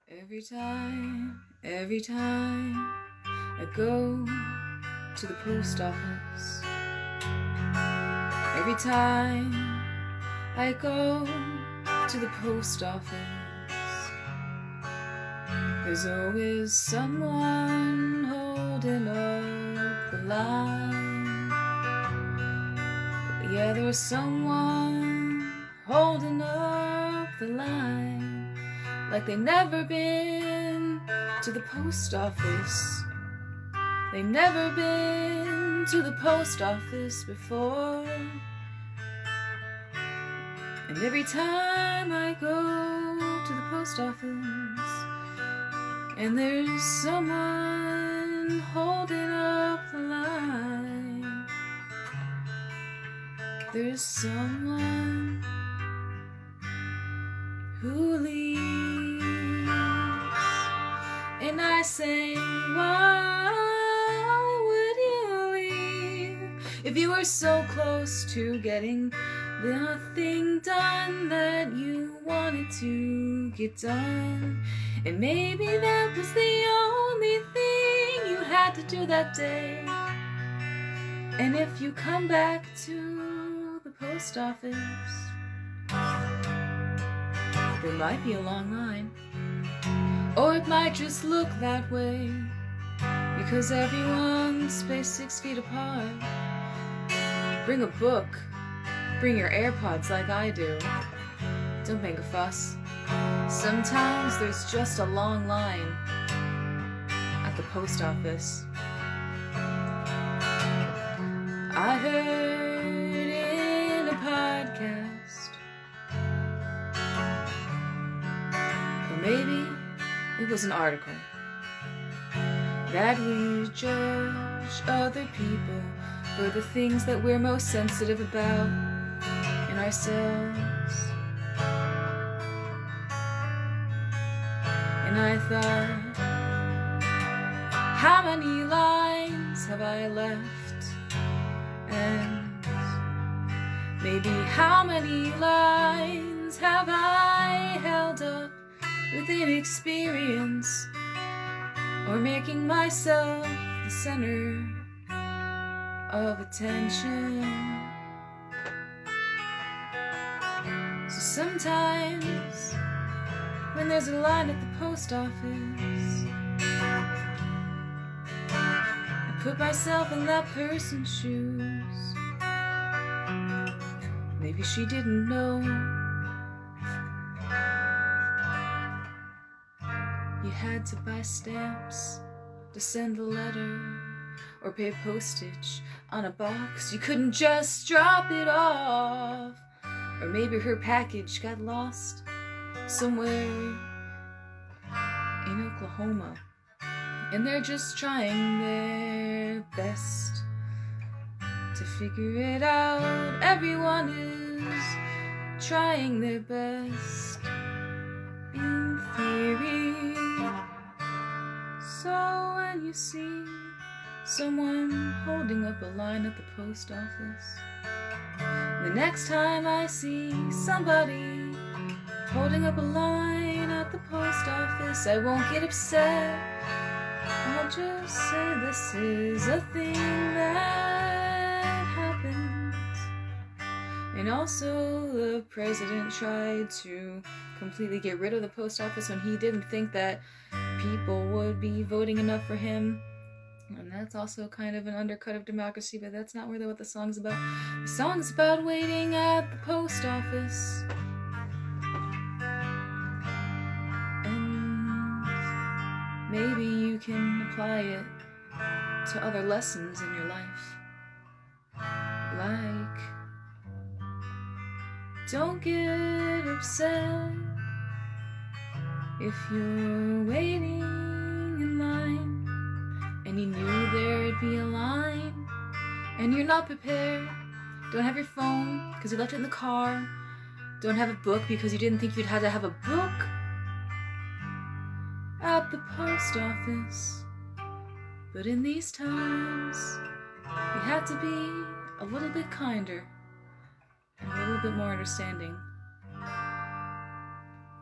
Every time I go to the post office, every time I go to the post office, there's always someone holding up the line. Yeah, there's someone holding up the line, like they've never been to the post office. They've never been to the post office before. And every time I go to the post office, and there's someone holding up the line, there's someone who leaves, and I say, why would you leave if you were so close to getting the thing done that you wanted to get done? And maybe that was the only thing you had to do that day. And if you come back to the post office, there might be a long line, or it might just look that way, because everyone's spaced 6 feet apart. Bring a book, bring your AirPods like I do. Don't make a fuss. Sometimes there's just a long line at the post office. I heard in a podcast, or maybe it was an article, that we judge other people for the things that we're most sensitive about in ourselves. And I thought, how many lines have I left? And maybe how many lines have I held up with inexperience, or making myself the center of attention? So sometimes when there's a line at the post office, I put myself in that person's shoes. Maybe she didn't know you had to buy stamps to send the letter, or pay postage on a box. You couldn't just drop it off. Or maybe her package got lost somewhere in Oklahoma, and they're just trying their best to figure it out. Everyone is trying their best in theory. So when you see someone holding up a line at the post office, the next time I see somebody holding up a line at the post office, I won't get upset. I'll just say this is a thing that happens. And also, the president tried to completely get rid of the post office when he didn't think that people would be voting enough for him. And that's also kind of an undercut of democracy, but that's not really what the song's about. The song's about waiting at the post office. And maybe you can apply it to other lessons in your life. Like, don't get upset if you're waiting in line and you knew there'd be a line, and you're not prepared. Don't have your phone because you left it in the car. Don't have a book because you didn't think you'd have to have a book at the post office. But in these times, you have to be a little bit kinder and a little bit more understanding.